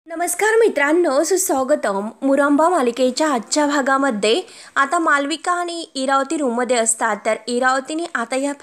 नमस्कार मित्रांनो, सुस्वागतम. मुरंबा मालिकेच्या आजच्या भागामध्ये आता मालविका आणि इरावती रूममध्ये असतात. तर इरावतीने आता या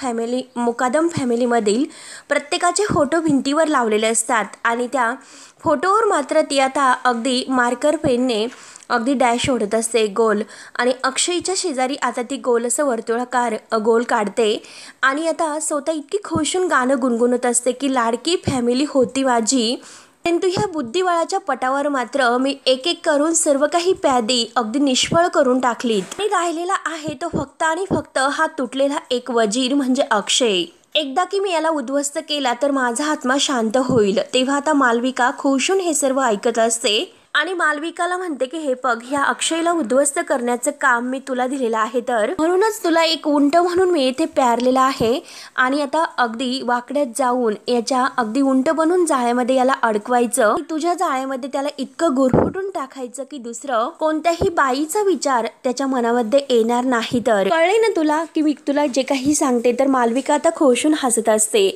मुकादम फॅमिलीमधील प्रत्येकाचे फोटो भिंतीवर लावलेले असतात आणि त्या फोटोवर मात्र ती आता अगदी मार्कर पेनने अगदी डॅश ओढत असते गोल. आणि अक्षयच्या शेजारी आता ती गोल असं वर्तुळाकार गोल काढते आणि आता स्वतः इतकी खुश होऊन गाणं गुणगुणत असते की लाडकी फॅमिली होती माझी, परंतु ह्या बुद्धिबळाच्या पटावर मात्र मी एक एक करून सर्व काही प्यादी अगदी निष्फळ करून टाकलीत आणि राहिलेला आहे तो फक्त आणि फक्त हा तुटलेला एक वजीर म्हणजे अक्षय. एकदा की मी याला उद्ध्वस्त केला तर माझा आत्मा शांत होईल. तेव्हा आता मालविका खुश होऊन हे सर्व ऐकत असते आणि मालविकाला म्हणते की हे बघ, ह्या अक्षयला उद्ध्वस्त करण्याचं काम मी तुला दिलेलं आहे, तर म्हणूनच तुला एक उंट म्हणून मी इथे प्यारलेला आहे आणि आता अगदी वाकड्यात जाऊन याच्या अगदी उंट बनून जाळ्यामध्ये याला अडकवायचं. तुझ्या जाळ्यामध्ये त्याला इतकं गुरफटून टाकायचं की दुसरं कोणत्याही बाईचा विचार त्याच्या मनामध्ये येणार नाही. तर कळले ना तुला की मी तुला जे काही सांगते. तर मालविका आता खोशून हसत असते.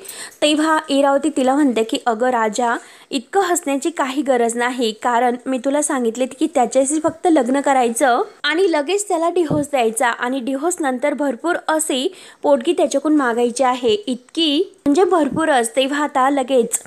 तेव्हा इरावती तिला म्हणते की अगं राजा, इतकं हसण्याची काही गरज नाही, कारण मी तुला सांगितले की त्याच्याशी फक्त लग्न करायचं आणि लगेच त्याला डिव्होर्स द्यायचा आणि डिव्होर्स नंतर भरपूर अशी पोटगी त्याच्याकडून मागायची आहे, इतकी म्हणजे भरपूरच. तेव्हा आता लगेच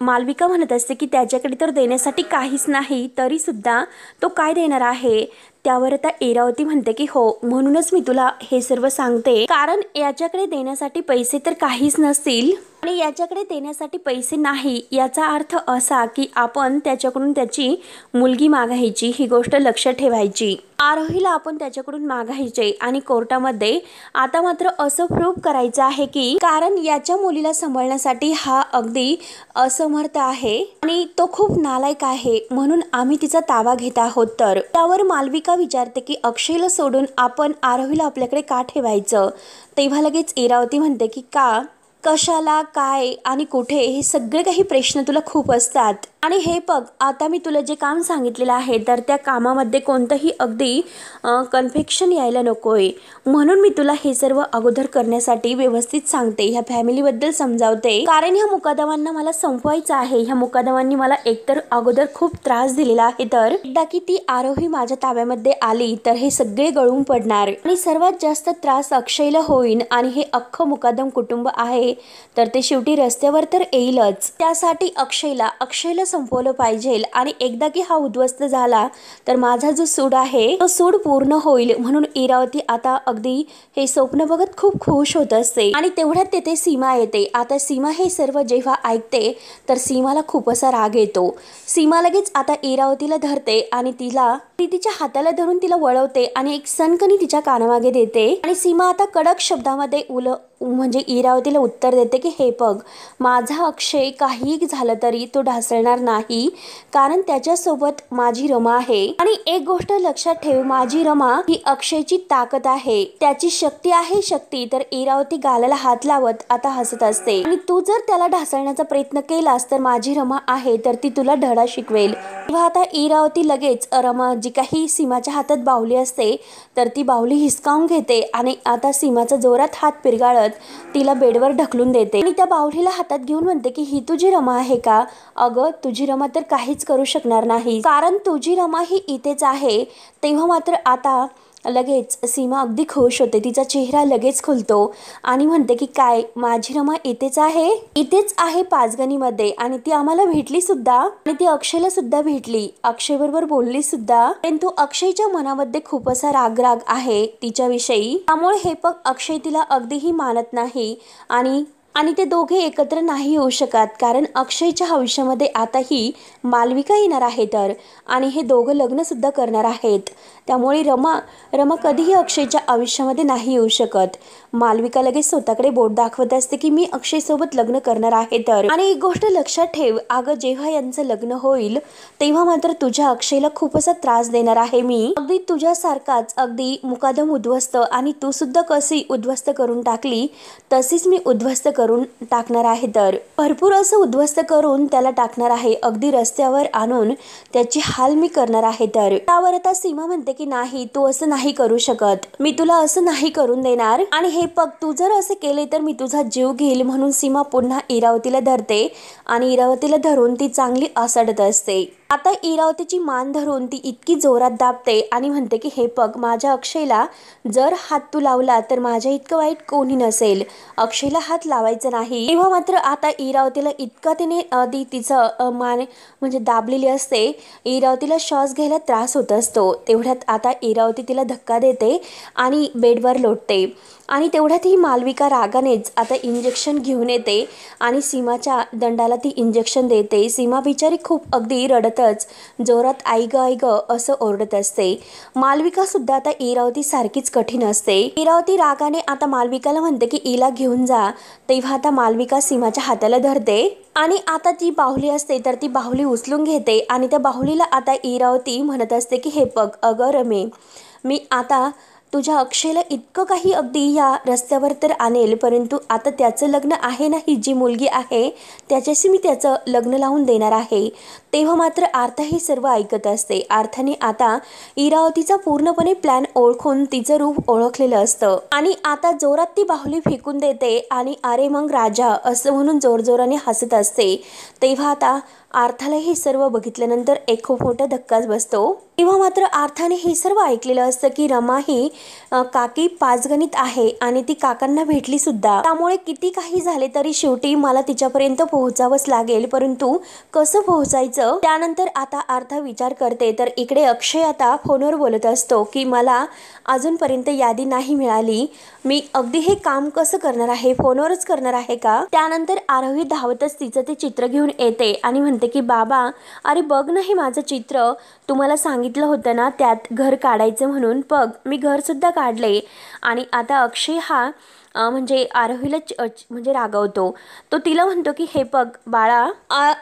मालविका म्हणत असते की त्याच्याकडे तर देण्यासाठी काहीच नाही, तरी सुद्धा तो काय देणार आहे. त्यावर आता इरावती म्हणते की हो, म्हणूनच मी तुला हे सर्व सांगते, कारण याच्याकडे देण्यासाठी पैसे तर काहीच नसतील आणि याच्याकडे देण्यासाठी पैसे नाही याचा अर्थ असा की आपण त्याच्याकडून त्याची मुलगी मागायची, ही गोष्ट लक्षात ठेवायची. आरोहीला आपण त्याच्याकडून मागायचे आणि कोर्टामध्ये आता मात्र असं प्रूव्ह करायचं आहे की कारण याच्या मुलीला सांभाळण्यासाठी हा अगदी असमर्थ आहे आणि तो खूप नालायक आहे, म्हणून आम्ही तिचा ताबा घेत आहोत. तर त्यावर मालविका विचारते की अक्षयला सोडून आपण आरोहीला आपल्याकडे का ठेवायचं. तेव्हा लगेच इरावती म्हणते की का, कशाला, काय आणि कुठे, हे सगळे काही प्रश्न तुला खूप असतात आणि हे बघ, आता मी तुला जे काम सांगितलेलं आहे तर त्या कामामध्ये कोणतंही अगदी कन्फ्युजन यायला नकोय, म्हणून मी तुला हे सर्व अगोदर करण्यासाठी व्यवस्थित सांगते, ह्या फॅमिलीबद्दल समजावते, कारण ह्या मुकादमांना मला संपवायचं आहे. ह्या मुकादमांनी मला एकतर अगोदर खूप त्रास दिलेला आहे, तर एकदा की ती आरोही माझ्या ताब्यामध्ये आली तर हे सगळे गळून पडणार आणि सर्वात जास्त त्रास अक्षयला होईल आणि हे अख्खं मुकादम कुटुंब आहे तर ते शेवटी रस्त्यावर तर येईलच. त्यासाठी अक्षयला संपवलं पाहिजे आणि एकदा की हा उद्ध्वस्त झाला तर माझा जो सूड आहे तो सूड पूर्ण होईल. म्हणून इरावती आता अगदी हे स्वप्न बघत खूप खुश होत असते आणि तेवढ्यात तेथे सीमा येते. आता सीमा हे सर्व जेव्हा ऐकते तर सीमाला खूप असा राग येतो. सीमा लगेच आता इरावतीला धरते आणि तिच्या हाताला धरून तिला वळवते आणि एक सणकणी तिच्या कानामागे देते आणि सीमा आता कडक शब्दामध्ये म्हणजे इरावतीला उत्तर देते की हे बघ, माझा अक्षय काहीही झालं तरी तो ढासळणार नाही, कारण त्याच्यासोबत माझी रमा आहे. आणि एक गोष्ट लक्षात ठेव, माझी रमा ही अक्षयची ताकद आहे, त्याची शक्ती आहे शक्ती. तर इरावती गालाला हात लावत आता हसत असते आणि तू जर त्याला ढासळण्याचा प्रयत्न केलास तर माझी रमा आहे तर ती तुला धडा शिकवेल. तेव्हा आता इरावती लगेच रमा जी काही सीमाच्या हातात बाहुली असते तर ती बाहुली हिसकावून घेते आणि आता सीमाचा जोरात हात पिरगाळत तिला बेडवर ढकलून देते आणि त्या बाहुलीला हातात घेऊन म्हणते की ही तुझी रमा आहे का. अगं, तुझी रमा तर काहीच करू शकणार नाही, कारण तुझी रमा ही इथेच आहे. तेव्हा मात्र आता लगेच सीमा अगदी खुश होते, तिचा चेहरा लगेच खुलतो आणि म्हणते की काय, माझी रमा इथेच आहे पाचगणीमध्ये आणि ती आम्हाला भेटली सुद्धा आणि ती अक्षयला सुद्धा भेटली, अक्षय बरोबर बोलली सुद्धा, परंतु अक्षयच्या मनामध्ये खूप असा राग आहे तिच्याविषयी. त्यामुळे हे पण अक्षय तिला अगदीही मानत नाही आणि ते दोघे एकत्र नाही होऊ शकत, कारण अक्षयच्या आयुष्यामध्ये आता ही मालविका येणार आहे तर आणि हे दोघं लग्न सुद्धा करणार आहेत. त्यामुळे रमा कधीही अक्षयच्या आयुष्यामध्ये नाही येऊ शकत. मालविका लगेच स्वतःकडे बोट दाखवत असते की मी अक्षय सोबत लग्न करणार आहे तर. आणि एक गोष्ट लक्षात ठेव, अगं जेव्हा यांचं लग्न होईल तेव्हा मात्र तुझ्या अक्षयला खूप असा त्रास देणार आहे मी, अगदी तुझ्यासारखाच अगदी मुकादम उद्ध्वस्त आणि तू सुद्धा कशी उद्ध्वस्त करून टाकली तशीच मी उद्ध्वस्त करून टाकणार आहे, तर भरपूर असं उद्ध्वस्त करून त्याला टाकणार आहे, अगदी रस्त्यावर आणून त्याची हाल मी करणार आहे. तर त्यावर आता सीमा म्हणते की नाही, तू असं नाही करू शकत, मी तुला असं नाही करून देणार आणि हे बघ, तू जर असे केले तर मी तुझा जीव घेईल. म्हणून सीमा पुन्हा इरावतीला धरते आणि इरावतीला धरून ती चांगली असडत असते. आता इरावतीची मान धरून ती इतकी जोरात दाबते आणि म्हणते की हे बघ, माझ्या अक्षयला जर हात तू लावला तर माझ्या इतकं वाईट कोणी नसेल, अक्षयला हात लावायचा नाही. तेव्हा मात्र आता इरावतीला इतका तिने ती तिचं मान म्हणजे दाबलेली असते, इरावतीला श्वास घ्यायला त्रास होत असतो. तेवढ्यात आता इरावती तिला धक्का देते आणि बेडवर लोटते आणि तेवढ्यात ही मालविका रागानेच आता इंजेक्शन घेऊन येते आणि सीमाच्या दंडाला ती इंजेक्शन देते. सीमा बिचारी खूप अगदी रडतच जोरात आई ग असं ओरडत असते. मालविका सुद्धा आता इरावती सारखीच कठीण असते. इरावती रागाने आता मालविकाला म्हणते की इला घेऊन जा. तेव्हा आता मालविका सीमाच्या हाताला धरते आणि आता ती बाहुली असते तर ती बाहुली उचलून घेते आणि त्या बाहुलीला आता इरावती म्हणत असते की हे बघ अगं रमे, मी आता तुझ्या अक्षयला इतकं काही अगदी या रस्त्यावर तर आणेल, परंतु आता त्याचं लग्न आहे ना, ही जी मुलगी आहे त्याच्याशी मी त्याचं लग्न लावून देणार आहे. तेव्हा मात्र आर्था हे सर्व ऐकत असते. आर्थाने आता इरावतीचा पूर्णपणे प्लॅन ओळखून तिचं रूप ओळखलेलं असतं आणि आता जोरात ती बाहुली फेकून देते आणि अरे मग राजा असं म्हणून जोरजोराने हसत असते. तेव्हा आता आर्थाला हे सर्व बघितल्यानंतर एक खूप मोठा धक्काच बसतो. तेव्हा मात्र आर्थाने हे सर्व ऐकलेलं असतं की रमा ही काकी पाचगणित आहे आणि ती काकांना भेटली सुद्धा, त्यामुळे किती काही झाले तरी शेवटी मला तिच्यापर्यंत पोहोचावंच लागेल, परंतु कसं पोहोचायचं. त्यानंतर आता आर्था विचार करते तर इकडे अक्षय आता फोनवर बोलत असतो की मला अजूनपर्यंत यादी नाही मिळाली, मी अगदी हे काम कसं करणार आहे, फोनवरच करणार आहे का. त्यानंतर आरोही धावतच तिचं ते चित्र घेऊन येते आणि म्हणते की बाबा अरे बघ ना, हे माझं चित्र तुम्हाला सांगितलं होतं ना त्यात घर काढायचं म्हणून, बघ मी घर सुद्धा काढले. आणि आता अक्षय हा म्हणजे आरोहीला म्हणजे रागवतो. तो तिला म्हणतो की हे बघ बाळा,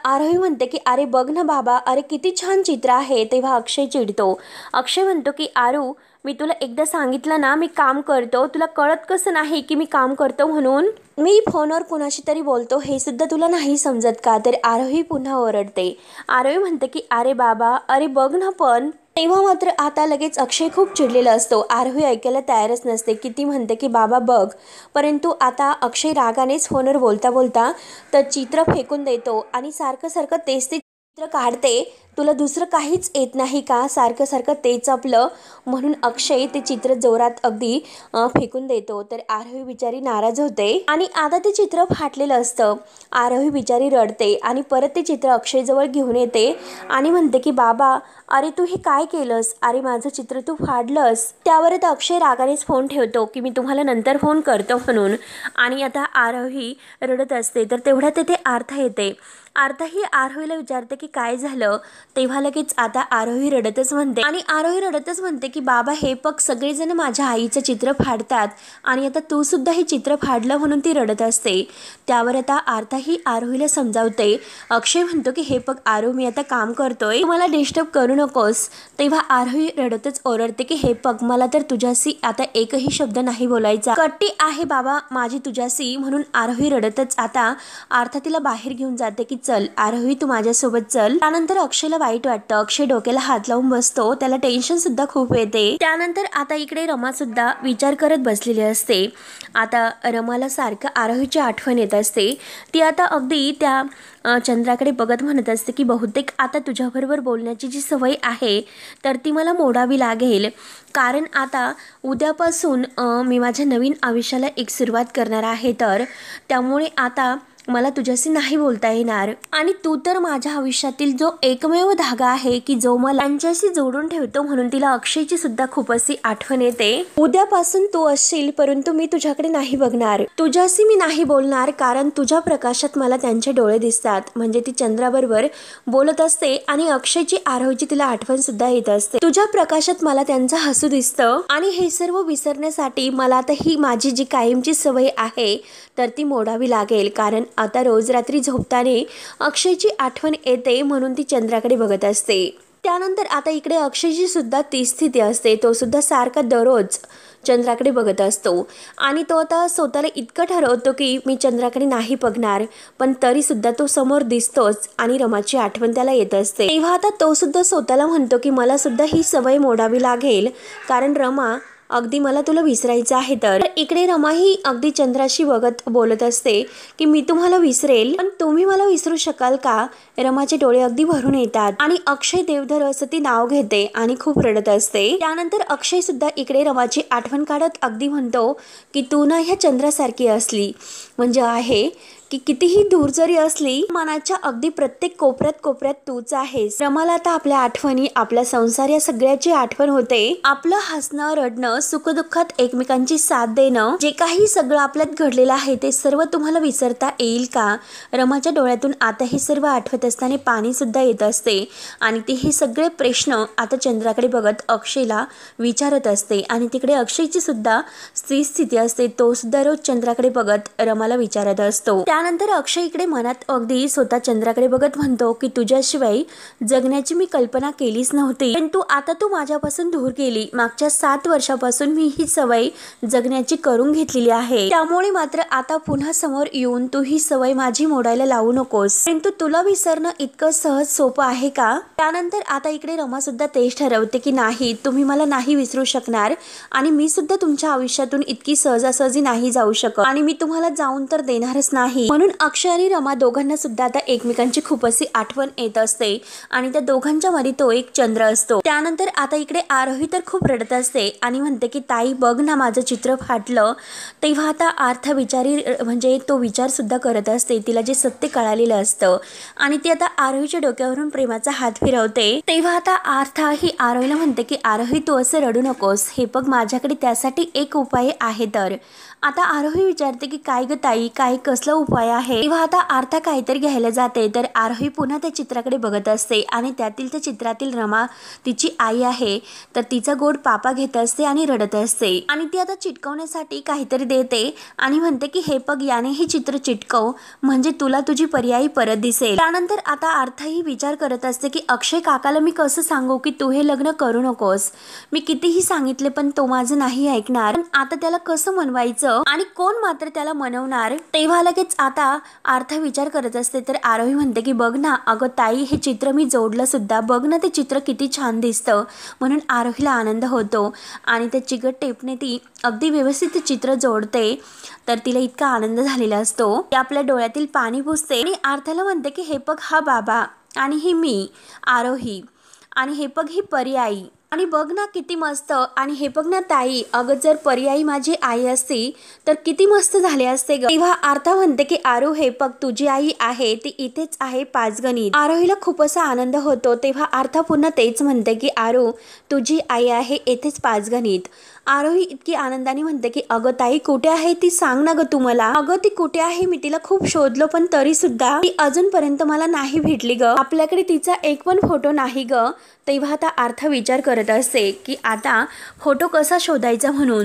आरोही म्हणते की अरे बघ ना बाबा, अरे किती छान चित्र आहे. तेव्हा अक्षय चिडतो. अक्षय म्हणतो की आरू, मी तुला एकदा सांगितलं ना मी काम करतो, तुला कळत कसं नाही की मी काम करतो म्हणून. मी फोनवर कुणाशी तरी बोलतो हे सुद्धा तुला नाही समजत का. तर आरोही पुन्हा ओरडते. आरोही म्हणते की अरे बाबा, अरे बघ ना पण. तेव्हा मात्र आता लगेच अक्षय खूप चिडलेला असतो. आरोही ऐकायला तयारच नसते. किती म्हणते की बाबा बघ, परंतु आता अक्षय रागानेच फोनवर बोलता बोलता तर चित्र फेकून देतो आणि सारखं सारखं तेच ते चित्र काढते. तुला दुसरं काहीच येत नाही का, सारखं सारखं तेच आपलं. म्हणून अक्षय ते चित्र जोरात अगदी फेकून देतो. तर आरोही बिचारी नाराज होते आणि आता ते चित्र फाटलेलं असतं. आरोही बिचारी रडते आणि परत ते चित्र अक्षयजवळ घेऊन येते आणि म्हणते की बाबा अरे तू हे काय केलंस, अरे माझं चित्र तू फाडलंस. त्यावर आता अक्षय रागानेच फोन ठेवतो की मी तुम्हाला नंतर फोन करतो म्हणून. आणि आता आरोही रडत असते. तर तेवढ्यात तिथे आर्था येते. आर्था ही आरोहीला विचारते की काय झालं. तेव्हा लगेच आता आरोही रडतच म्हणते की बाबा हे बघ, सगळेजण माझ्या आईचं चित्र फाडतात आणि आता तू सुद्धा हे चित्र फाडलं म्हणून ती रडत असते. त्यावर आता आर्था ही आरोहीला समजावते. अक्षय म्हणतो की हे बघ आरो, मी आता काम करतोय, मला डिस्टर्ब करू नकोस. तेव्हा आरोही रडतच ओरडते की हे बघ, मला तर तुझ्याशी आता एकही शब्द नाही बोलायचा, कट्टी आहे बाबा माझी तुझ्याशी. म्हणून आरोही रडतच आता आर्था तिला बाहेर घेऊन जाते की चल आरोही तू माझ्यासोबत चल. त्यानंतर अक्षयला वाईट वाटतं. अक्षय डोक्याला हात लावून बसतो. त्याला टेन्शन सुद्धा खूप येते. त्यानंतर आता इकडे रमा सुद्धा विचार करत बसलेली असते. आता रमाला सारखं आरोहीची आठवण येत असते. ती आता अगदी त्या चंद्राकडे बघत म्हणत असते की बहुतेक आता तुझ्याबरोबर बोलण्याची जी सवय आहे तर ती मला मोडावी लागेल, कारण आता उद्यापासून मी माझ्या नवीन आयुष्याला एक सुरुवात करणार आहे. तर त्यामुळे आता मला तुझ्याशी नाही बोलता येणार आणि तू तर माझ्या आयुष्यातील जो एकमेव धागा आहे की जो मला त्यांच्याशी जोडून ठेवतो. म्हणून तिला अक्षयची सुद्धा खूप अशी आठवण येते. उद्यापासून तू असशील परंतु मी तुझ्याकडे नाही बघणार, तुझ्याशी मी नाही बोलणार, कारण तुझ्या प्रकाशात मला त्यांचे डोळे दिसतात. म्हणजे ती चंद्राबरोबर बोलत असते आणि अक्षयची आरोहीची तिला आठवण सुद्धा येत असते. तुझ्या प्रकाशात मला त्यांचं हसू दिसतं आणि हे सर्व विसरण्यासाठी मला आता ही माझी जी कायमची सवय आहे तर ती मोडावी लागेल, कारण आता रोज रात्री झोपताना अक्षयची आठवण येते. म्हणून ती चंद्राकडे बघत असते. त्यानंतर आता इकडे अक्षयची सुद्धा ती स्थिती असते. तो सुद्धा सारखा दररोज चंद्राकडे बघत असतो आणि तो आता स्वतःला इतकं ठरवतो की मी चंद्राकडे नाही बघणार, पण तरी सुद्धा तो समोर दिसतोच आणि रमाची आठवण त्याला येत असते। तेव्हा आता तो सुद्धा स्वतःला म्हणतो की मला सुद्धा ही सवय मोडावी लागेल, कारण रमा अगदी मला तुला विसरायचं आहे। तर इकडे रमा ही अगदी चंद्राशी बघत बोलत असते की मी तुम्हाला विसरेल, पण तुम्ही मला विसरू शकाल का? रमाचे डोळे अगदी भरून येतात आणि अक्षय देवधर असं ती नाव घेते आणि खूप रडत असते। त्यानंतर अक्षय सुद्धा इकडे रमाची आठवण काढत अगदी म्हणतो की तू ना ह्या चंद्रासारखी असली, म्हणजे आहे की कितीही दूर जरी असली मनाच्या अगदी प्रत्येक कोपऱ्यात कोपऱ्यात तूच आहेस। रमाला आता आपल्या आठवणी, आपला संसार या सगळ्याची आठवण होते। आपलं हसणं, रडणं, सुखदुःखात एकमेकांची साथ देणं, जे काही सगळं आपल्यात घडलेलं आहे ते सर्व तुम्हाला विसरता येईल का? रमाच्या डोळ्यातून आता हे सर्व आठवत असताना पाणी सुद्धा येत असते आणि ती हे सगळे प्रश्न आता चंद्राकडे बघत अक्षयला विचारत असते आणि तिकडे अक्षयची सुद्धा स्थिती असते, तो सुद्धा रोज चंद्राकडे बघत रमाला विचारत असतो। त्यानंतर अक्षय इकडे मनात अगदी स्वतः चंद्राकडे बघत म्हणतो की तुझ्याशिवाय जगण्याची मी कल्पना केलीच नव्हती, परंतु आता तू माझ्यापासून दूर गेली। मागच्या 7 वर्षापासून मी ही सवय जगण्याची करून घेतलेली आहे, त्यामुळे मात्र आता पुन्हा समोर येऊन तू ही सवय माझी मोडायला लावू नकोस, परंतु तुला विसरणं इतकं सहज सोपं आहे का? त्यानंतर आता इकडे रमा सुद्धा तेच ठरवते की नाही, तुम्ही मला नाही विसरू शकणार आणि मी सुद्धा तुमच्या आयुष्यातून इतकी सहजासहजी नाही जाऊ शकत आणि मी तुम्हाला जाऊन तर देणारच नाही। म्हणून अक्षय आणि रमा दोघांना सुद्धा आता एकमेकांची खूप अशी आठवण येत असते आणि त्या दोघांच्या मध्ये तो एक चंद्र असतो। त्यानंतर आता इकडे आरोही तर खूप रडत असते आणि म्हणते की ताई बघ ना माझं चित्र फाटलं। तेव्हा आता आर्था विचारी म्हणजे तो विचार सुद्धा करत असते, तिला जे सत्य कळालेलं असतं आणि ती आता आरोहीच्या डोक्यावरून प्रेमाचा हात फिरवते। तेव्हा आता आर्था ही आरोहीला म्हणते की आरोही तू असं रडू नकोस, हे बघ माझ्याकडे त्यासाठी एक उपाय आहे। तर आता आरोही विचारते की काय ग ताई, काय कसला उपाय आहे? तेव्हा आता आर्था काहीतरी घ्यायला जाते तर आरोही पुन्हा त्या चित्राकडे बघत असते आणि त्यातील त्या चित्रातील रमा तिची आई आहे, तर तिचा गोड पापा घेत असते आणि रडत असते आणि ती आता चिटकवण्यासाठी काहीतरी देते आणि म्हणते की हे बघ याने हे चित्र चिटकव, म्हणजे तुला तुझी पर्यायी परत दिसेल। त्यानंतर आता आर्था ही विचार करत असते की अक्षय काकाला मी कसं सांगू की तू हे लग्न करू नकोस, मी कितीही सांगितले पण तो माझं नाही ऐकणार, पण आता त्याला कसं मनवायचं आणि कोण मात्र त्याला मनवणार? तेव्हा लगेच आता आर्था विचार करत असते तर आरोही म्हणते की बघ ना अगं ताई, हे चित्र मी जोडलं सुद्धा, बघ ना ते चित्र किती छान दिसतं। म्हणून आरोहीला आनंद होतो आणि त्या चिकट टेपने ती अगदी व्यवस्थित चित्र जोडते, तर तिला इतका आनंद झालेला असतो की आपल्या डोळ्यातील पाणी पुसते आणि आर्थाला म्हणते की हे बघ हा बाबा आणि ही मी आरोही आणि हे बघ ही पर्यायी आणि बघ ना किती मस्त, आणि हे बघ ना ताई, अगं जर पर्यायी माझी आई असती तर किती मस्त झाले असते ग। तेव्हा आर्था म्हणते की आरो हे बघ तुझी आई आहे ती इथेच आहे पाचगणीत। आरोहीला खूप असा आनंद होतो। तेव्हा आर्था पुन्हा तेच म्हणते की आरो तुझी आई आहे येथेच पाचगणीत। आरोही इतकी आनंदाने म्हणते की अगं ताई कुठे आहे ती सांग ना ग तू मला, अगं ती कुठे आहे, मी तिला खूप शोधलो पण तरी सुद्धा ती अजूनपर्यंत मला नाही भेटली ग, आपल्याकडे तिचा एक पण फोटो नाही ग। तेव्हा आता आर्था विचार करत असते की आता फोटो कसा शोधायचा म्हणून।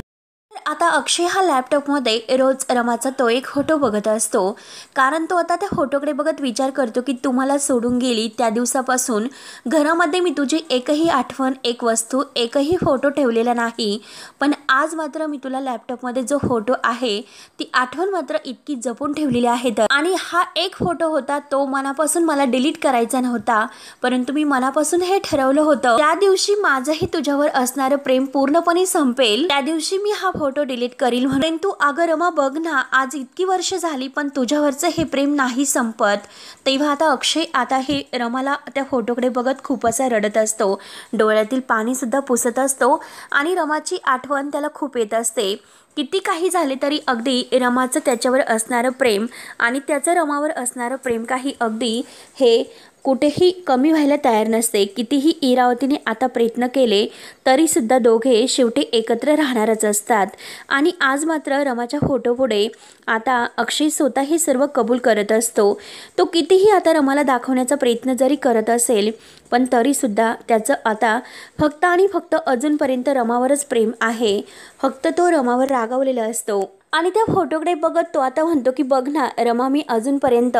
आता अक्षय हा लॅपटॉपमध्ये रोज रमाचा तो एक फोटो बघत असतो, कारण तो आता त्या फोटोकडे बघत विचार करतो की तू मला सोडून गेली त्या दिवसापासून घरामध्ये मी तुझी एकही आठवण, एक वस्तू, एकही फोटो ठेवलेला नाही, पण आज मात्र मी तुला लॅपटॉपमध्ये जो फोटो आहे ती आठवण मात्र इतकी जपून ठेवलेली आहे। आणि हा एक फोटो होता तो मनापासून मला डिलीट करायचा नव्हता, परंतु मी मनापासून हे ठरवलं होतं त्या दिवशी माझंही तुझ्यावर असणारं प्रेम पूर्णपणे संपेल, त्या दिवशी मी हा फोटो डिलीट करील म्हणून। तू अगं रमा बघ ना आज इतकी वर्ष झाली पण तुझ्यावरचं हे प्रेम नाही संपत। तेव्हा आता अक्षय आता हे रमाला त्या फोटोकडे बघत खूप असा रडत असतो, डोळ्यातील पाणी सुद्धा पुसत असतो आणि रमाची आठवण त्याला खूप येत असते। किती काही झाले तरी अगदी रमाचं त्याच्यावर असणारं प्रेम आणि त्याचं रमावर असणारं प्रेम काही अगदी हे कुठेही कमी व्हायला तयार नसते। कितीही इरावतीने आता प्रयत्न केले तरी सुद्धा दोघे शेवटी एकत्र राहणारच असतात आणि आज मात्र रमाच्या फोटोपुढे आता अक्षय स्वतः हे सर्व कबूल करत असतो। तो कितीही आता रमाला दाखवण्याचा प्रयत्न जरी करत असेल पण तरी सुद्धा त्याचं आता फक्त आणि फक्त अजूनपर्यंत रमावरच प्रेम आहे, फक्त तो रमावर रागावलेला असतो। आणि त्या फोटोकडे बघत तो आता म्हणतो की बघ ना रमा, मी अजूनपर्यंत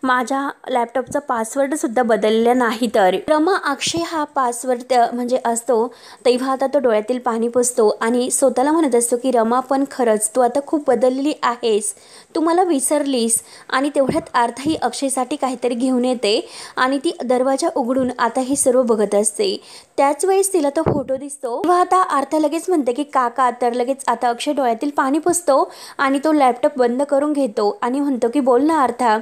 माझ्या लॅपटॉपचा पासवर्डसुद्धा बदललेला नाही. तर रमा अक्षय हा पासवर्ड म्हणजे असतो तेव्हा आता तो डोळ्यातील पाणी पुसतो आणि स्वतःला म्हणत असतो की रमा, पण खरंच तू आता खूप बदललेली आहेस, तू मला विसरलीस. आणि तेवढ्यात अर्थही अक्षयसाठी काहीतरी घेऊन येते आणि ती दरवाजा उघडून आता हे सर्व बघत असते. त्याच वेळेस तिला तो फोटो दिसतो तेव्हा आता अर्थ लगेच म्हणते की काका. तर लगेच आता अक्षय डोळ्यातील पाणी पुसतो आणि तो लॅपटॉप बंद करून घेतो आणि म्हणतो की बोल ना अर्था.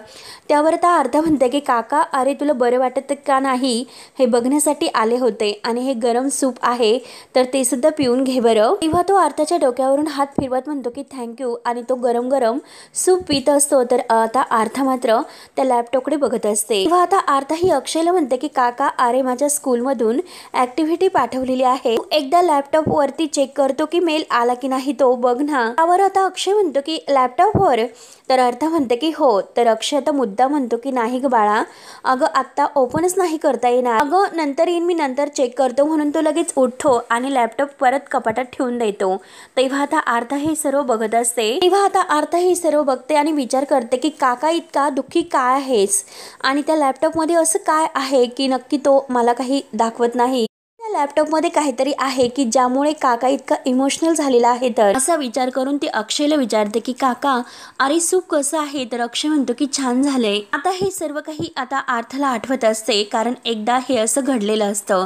त्यावर आता अर्थ म्हणते की काका, अरे तुला बरं वाटत का नाही, हे बघण्यासाठी आले होते आणि हे गरम सूप आहे तर ते सुद्धा पिऊन घे बरं. तेव्हा तो अर्थाच्या डोक्यावरून हात फिरवत म्हणतो की थँक्यू आणि तो गरम गरम सूप पित असतो. तर आता अर्थ मात्र त्या लॅपटॉपकडे बघत असते. तेव्हा आता अर्थ ही अक्षयला म्हणते की काका, अरे माझ्या स्कूलमधून ॲक्टिव्हिटी पाठवलेली आहे, एकदा लॅपटॉपवरती चेक करतो की मेल आला की नाही तो बघ ना. त्यावर आता अक्षय म्हणतो की लॅपटॉपवर. तर अर्थ म्हणते की हो. तर अक्षय आता मुद्दा म्हणतो की नाही ग बाळा, अगं आत्ता ओपनच नाही करता येणार, अगं नंतर येईन मी, नंतर चेक करतो. म्हणून तो लगेच उठतो आणि लॅपटॉप परत कपाटात ठेवून देतो. तेव्हा आता अर्थ हे सर्व बघत असते. तेव्हा आता अर्थ हे सर्व बघते आणि विचार करते की काका इतका दुःखी काय आहेस आणि त्या लॅपटॉपमध्ये असं काय आहे की नक्की तो मला काही दाखवत नाही. त्या लॅपटॉपमध्ये काहीतरी आहे की ज्यामुळे काका इतका इमोशनल झालेला आहे. तर असा विचार करून ती अक्षयला विचारते की काका, अरे सूप कसं आहे. तर अक्षय म्हणतो की छान झालंय. आता हे सर्व काही आता अर्थला आठवत असते कारण एकदा हे असं घडलेलं असतं.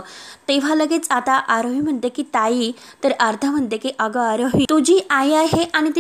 तेव्हा लगेच आता आरोही म्हणते की ताई. तर अर्थ म्हणते की अगं आरोही, तुझी आई आहे आणि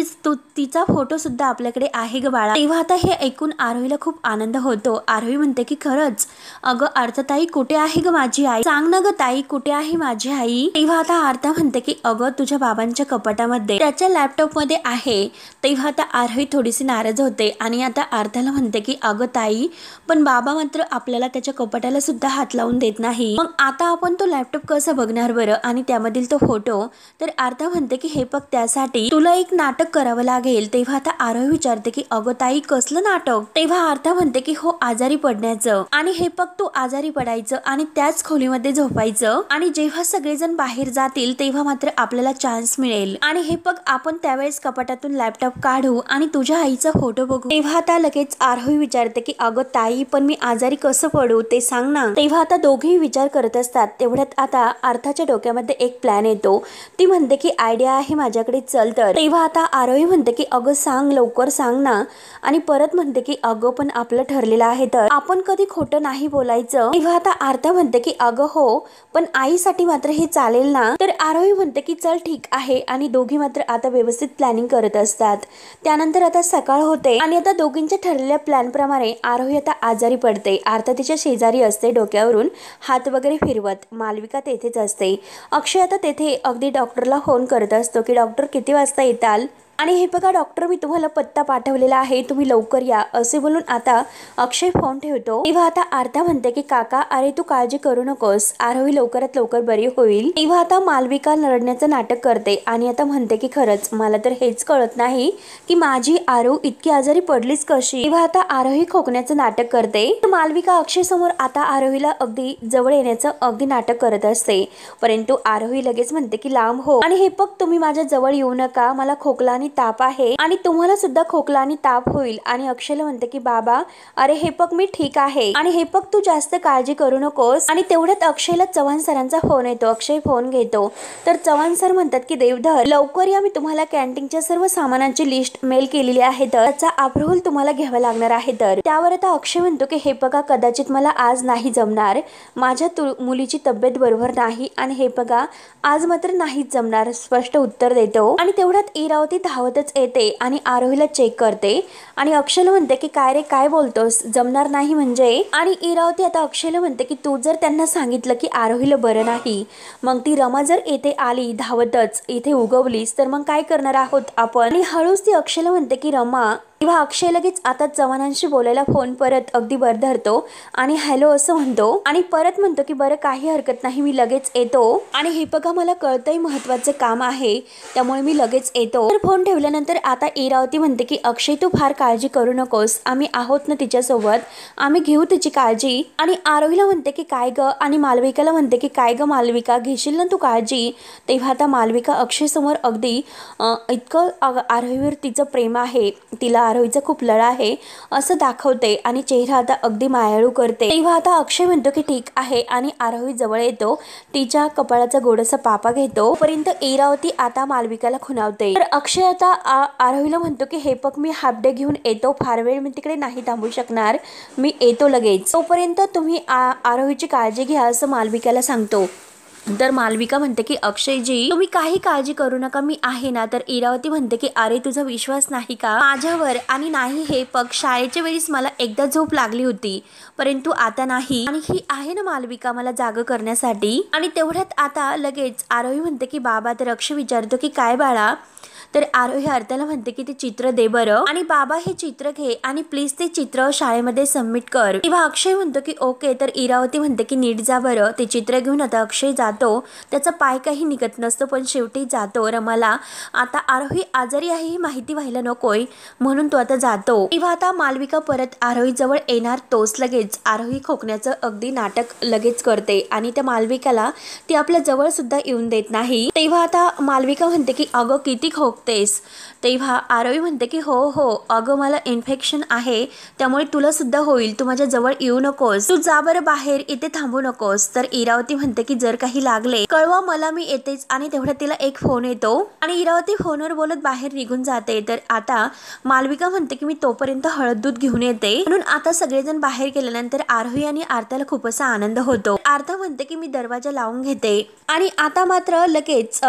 तिचा फोटो सुद्धा आपल्याकडे आहे ग बाळा. तेव्हा आता हे ऐकून आरोहीला खूप आनंद होतो. आरोही म्हणते की खरंच, अगं अर्थ ताई कुठे आहे ग माझी आई, सांग ना ग ताई कुठे आहे माझी आई. तेव्हा आता अर्थ म्हणते की अगं तुझ्या बाबांच्या कपाटामध्ये, त्याच्या लॅपटॉप मध्ये आहे. तेव्हा आता आरोही थोडीशी नाराज होते आणि आता अर्थाला म्हणते की अगं ताई, पण बाबा मात्र आपल्याला त्याच्या कपाटाला सुद्धा हात लावून देत नाही, मग आता आपण तो लॅपटॉप कसं बघणार बरं आणि त्यामधील तो फोटो. तर अर्थ म्हणते की हे बघ, त्यासाठी तुला एक नाटक करावं लागेल. तेव्हा आता आरोही विचारते की अगं ताई कसलं नाटक. तेव्हा अर्थ म्हणते की हो, आजारी पडण्याचं. आणि हे बघ, तू आजारी पडायचं आणि त्याच खोलीमध्ये झोपायचं आणि जेव्हा सगळेजण बाहेर जातील तेव्हा मात्र आपल्याला चान्स मिळेल. आणि हे बघ, आपण त्यावेळेस कपाटातून लॅपटॉप काढू आणि तुझ्या आईचा फोटो बघू. तेव्हा आता लगेच आरोही विचारते की अगं ताई, पण मी आजारी कसं पडू ते सांग ना. तेव्हा आता दोघेही विचार करत असतात. तेवढ्यात आता अर्थाच्या डोक्यामध्ये एक प्लॅन येतो. ती म्हणते की आयडिया आहे माझ्याकडे, चल. तर तेव्हा आता आरोही म्हणते की अगं सांग, लवकर सांग ना. आणि परत म्हणते की अगं पण आपलं ठरलेलं आहे तर आपण कधी खोटं नाही बोलायचं. तेव्हा आता अर्थ म्हणते की अगं हो, पण आईसाठी मात्र हे चालेल ना. तर आरोही म्हणते की चल ठीक आहे आणि दोघी मात्र आता व्यवस्थित प्लॅनिंग करत असतात. त्यानंतर आता सकाळ होते आणि आता दोघींच्या ठरलेल्या प्लॅन प्रमाणे आरोही आता आजारी पडते. अर्थ तिच्या शेजारी असते, डोक्यावरून हात वगैरे फिरवत. मालविका तेथेच असते. अक्षय आता तेथे अगदी डॉक्टरला फोन करत असतो की डॉक्टर किती वाजता येताल. आणि हे बघा डॉक्टर, मी तुम्हाला पत्ता पाठवलेला आहे, तुम्ही लवकर या, असे बोलून आता अक्षय फोन ठेवतो. तेव्हा आता अर्था म्हणते की काका, अरे तू काळजी करू नकोस, आरोही लवकरात लवकर बरी होईल. तेव्हा आता मालविका रडण्याचं नाटक करते आणि आता म्हणते की खरंच मला तर हेच कळत नाही की माझी आरो इतकी आजारी पडलीच कशी. तेव्हा आता आरोही खोकण्याचं नाटक करते. मालविका अक्षय समोर आता आरोहीला अगदी जवळ येण्याचं अगदी नाटक करत असते. परंतु आरोही लगेच म्हणते की लांब हो आणि हे बघ, तुम्ही माझ्या जवळ येऊ नका, मला खोकला ताप आहे आणि तुम्हाला सुद्धा खोकला आणि ताप होईल. आणि अक्षयला म्हणते की बाबा, अरे हे बघ मी ठीक आहे आणि हे बघ तू जास्त काळजी करू नकोस. आणि तेवढ्यात अक्षयला चव्हाण सरांचा फोन येतो. अक्षय फोन घेतो. तर चव्हाण सर म्हणतात की देवधर लवकर या, मी तुम्हाला कॅन्टीनच्या सर्व सामानांची लिस्ट मेल केलेली आहे, तर त्याचा अप्रूव्हल तुम्हाला घ्यावा लागणार आहे. तर त्यावर आता अक्षय म्हणतो की हे बघा, कदाचित मला आज नाही जमणार, माझ्या मुलीची तब्येत बरोबर नाही आणि हे बघा आज मात्र नाहीच जमणार, स्पष्ट उत्तर देतो. आणि तेवढ्यात इरावती धावतच येते आणि आरोहीला चेक करते आणि अक्षयला म्हणते की काय रे, काय बोलतोस, जमणार नाही म्हणजे. आणि इरावती आता अक्षयला म्हणते की तू जर त्यांना सांगितलं की आरोहीला बरं नाही, मग ती रमा जर येथे आली धावतच, इथे उगवलीस, तर मग काय करणार आहोत आपण. आणि हळूच ती अक्षयला म्हणते की रमा, तेव्हा अक्षय लगेच आता चव्हाणांशी बोलायला फोन परत अगदी बर धरतो आणि हॅलो असं म्हणतो आणि परत म्हणतो की बरं काही हरकत नाही, मी लगेच येतो आणि हे बघा मला कळतंय महत्त्वाचं काम आहे त्यामुळे मी लगेच येतो। तर फोन ठेवल्यानंतर आता इरावती म्हणते की अक्षय तू फार काळजी करू नकोस, आम्ही आहोत ना तिच्यासोबत, आम्ही घेऊ तिची काळजी। आणि आरोहीला म्हणते की काय ग, आणि मालविकाला म्हणते की काय ग मालविका घेशील ना तू काळजी। तेव्हा आता मालविका अक्षय समोर अगदी इतकं आरोहीवर तिचं प्रेम आहे, तिला आरोहीचा खूप लळा आहे असं दाखवते आणि चेहरा आता अगदी मायाळू करते। तेव्हा आता अक्षय म्हणतो की ठीक आहे आणि आरोही जवळ येतो, तिच्या कपाळाचा गोडसा पापा घेतो। पर्यंत इरावती आता मालविकाला खुणावते। तर अक्षय आता आरोहीला म्हणतो की हे बघ मी हाफ डे घेऊन येतो, फार वेळ मी तिकडे नाही थांबू शकणार, मी येतो लगेच, तोपर्यंत तुम्ही आरोहीची काळजी घ्या असं मालविकाला सांगतो। तर मालविका म्हणते की अक्षयजी तुम्ही काही काळजी करू नका, मी आहे ना। तर इरावती म्हणते की अरे तुझा विश्वास नाही का माझ्यावर, आणि नाही हे पग शाळेच्या वेळेस मला एकदा झोप लागली होती परंतु आता नाही, आणि ही आहे ना मालविका मला जाग करण्यासाठी। आणि तेवढ्यात आता लगेच आरोही म्हणते की बाबा। तर अक्षय विचारतो की काय बाळा। तर आरोही अर्थाला म्हणते की ते चित्र दे बरं, आणि बाबा हे चित्र घे आणि प्लीज ते चित्र शाळेमध्ये सबमिट कर। तेव्हा अक्षय म्हणतो की ओके। तर इरावती म्हणते की नीट जा बरं, ते चित्र घेऊन आता अक्षय जातो, त्याचा पाय काही निघत नसतो पण शेवटी जातो रमाला। आता आरोही आजारी आहे ही माहिती व्हायला नकोय म्हणून तो आता जातो। तेव्हा आता मालविका परत आरोही जवळ येणार तोच लगेच आरोही खोकण्याचं अगदी नाटक लगेच करते आणि त्या मालविकाला ती आपल्या जवळ सुद्धा येऊन देत नाही। तेव्हा आता मालविका म्हणते की अगं किती खोकतेस। तेव्हा आरोही म्हणते की हो हो अगं मला इन्फेक्शन आहे त्यामुळे तुला सुद्धा होईल, तू माझ्या जवळ येऊ नकोस, तू जा बरं बाहेर, इथे थांबू नकोस। तर इरावती म्हणते की जर काही लागले कळवा मला, मी येतेच। आणि तेवढ्यात तिला एक फोन येतो आणि इरावती फोनवर बोलत बाहेर निघून जाते। तर आता मालविका म्हणते की मी तोपर्यंत हळद दूध घेऊन येते, म्हणून आता सगळेजण बाहेर गेल्यानंतर आरोही आणि आरत्याला खूप असा आनंद होतो। आरता म्हणते की मी दरवाजा लावून घेते, आणि आता मात्र लगेच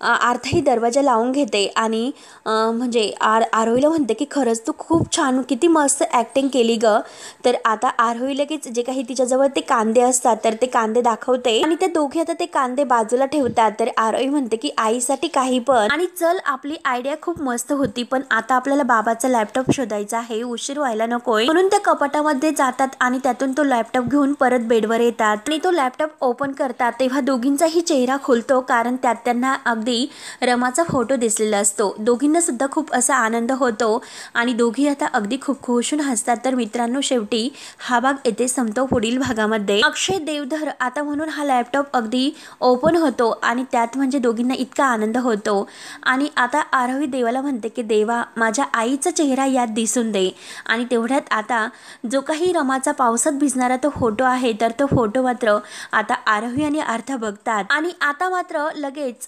आरता ही दरवाजा लावून घेते आणि म्हणजे आरोहीला म्हणते की खरंच तू खूप छान, किती मस्त ॲक्टिंग केली ग। तर आता आरोही लगेच जे काही तिच्याजवळ ते कांदे असतात तर ते कांदे दाखवते आणि ते दोघे आता ते कांदे बाजूला ठेवतात। तर आरोही म्हणते की आईसाठी काही पण, आणि चल आपली आयडिया खूप मस्त होती पण आता आपल्याला बाबाचा लॅपटॉप शोधायचा आहे, उशीर व्हायला नकोय। म्हणून त्या कपाटामध्ये जातात आणि त्यातून तो लॅपटॉप घेऊन परत बेडवर येतात आणि तो लॅपटॉप ओपन करतात। तेव्हा दोघींचाही चेहरा खुलतो कारण त्यात त्यांना अगदी रमाचा फोटो दिसलेला असतो। दोघींना सुद्धा खूप असा आनंद होतो आणि दोघी आता अगदी खूप खुशून हसतात। तर मित्रांनो शेवटी हा भाग येथे संपतो। पुढील भागामध्ये अक्षय देवधर आता म्हणून हा लॅपटॉप अगदी ओपन होतो आणि त्यात म्हणजे दोघींना इतका आनंद होतो। आणि आता आरोही देवाला म्हणते की देवा माझ्या आईचा चेहरा यात दिसून दे। आणि तेवढ्यात आता जो काही रमाचा पावसात भिजणारा तो फोटो आहे तर तो फोटो मात्र आता आरोही आणि आर्था बघतात, आणि आता मात्र लगेच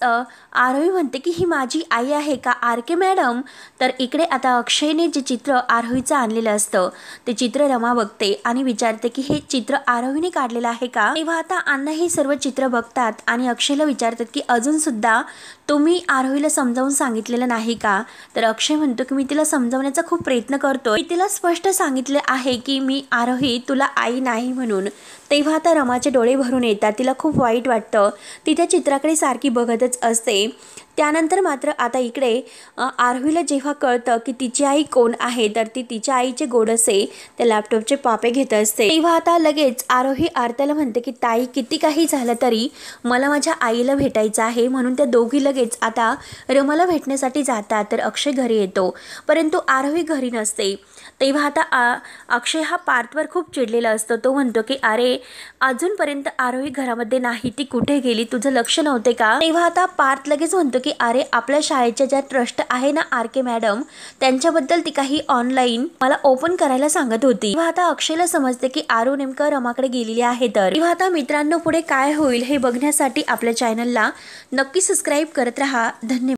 आरोही म्हणते की ही माझी आई आहे का आरके मॅडम। तर इकडे आता अक्षयने जे चित्र आरोहीचं आणलेलं असतं ते चित्र रमा बघते आणि विचारते की हे चित्र आरोहीने काढलेलं आहे का। तेव्हा आता अण्णा हे सर्व चित्र बघतात आणि अक्षयला विचारतात की अजून सुद्धा तुम्ही आरोहीला समजावून सांगितलेलं नाही का। तर अक्षय म्हणतो की मी तिला समजावण्याचा खूप प्रयत्न करतो, मी तिला स्पष्ट सांगितले आहे की मी आरोही तुला आई नाही म्हणून। तेव्हा आता रमाचे डोळे भरून येतात, तिला खूप वाईट वाटतं, ती त्या चित्राकडे सारखी बघतच असते। त्यानंतर मात्र आता इकडे आरोहीला जेव्हा कळतं की तिची आई कोण आहे तर ती तिच्या आईचे गोडसे त्या लॅपटॉपचे पापे घेत असते। तेव्हा आता लगेच आरोही आरत्याला म्हणते की ताई किती काही झालं तरी मला माझ्या आईला भेटायचं आहे, म्हणून त्या दोघी लगेच आता रमाला भेटण्यासाठी जातात। तर अक्षय घरी येतो परंतु आरोही घरी नसते। तेव्हा आता अक्षय हा पार्थवर खूप चिडलेला असतो, तो म्हणतो की अरे अजूनपर्यंत आरोही घरामध्ये नाही, ती कुठे गेली, तुझं लक्ष नव्हते का। तेव्हा आता पार्थ लगेच म्हणतो की अरे आपल्या शाळेच्या ज्या ट्रस्ट आहे ना आरके मॅडम त्यांच्याबद्दल ती काही ऑनलाईन मला ओपन करायला सांगत होती। तेव्हा आता अक्षयला समजते की आरू नेमकं रमाकडे गेलेली आहे। तर तेव्हा आता मित्रांनो पुढे काय होईल हे बघण्यासाठी आपल्या चॅनलला नक्की सबस्क्राईब करत राहा। धन्यवाद।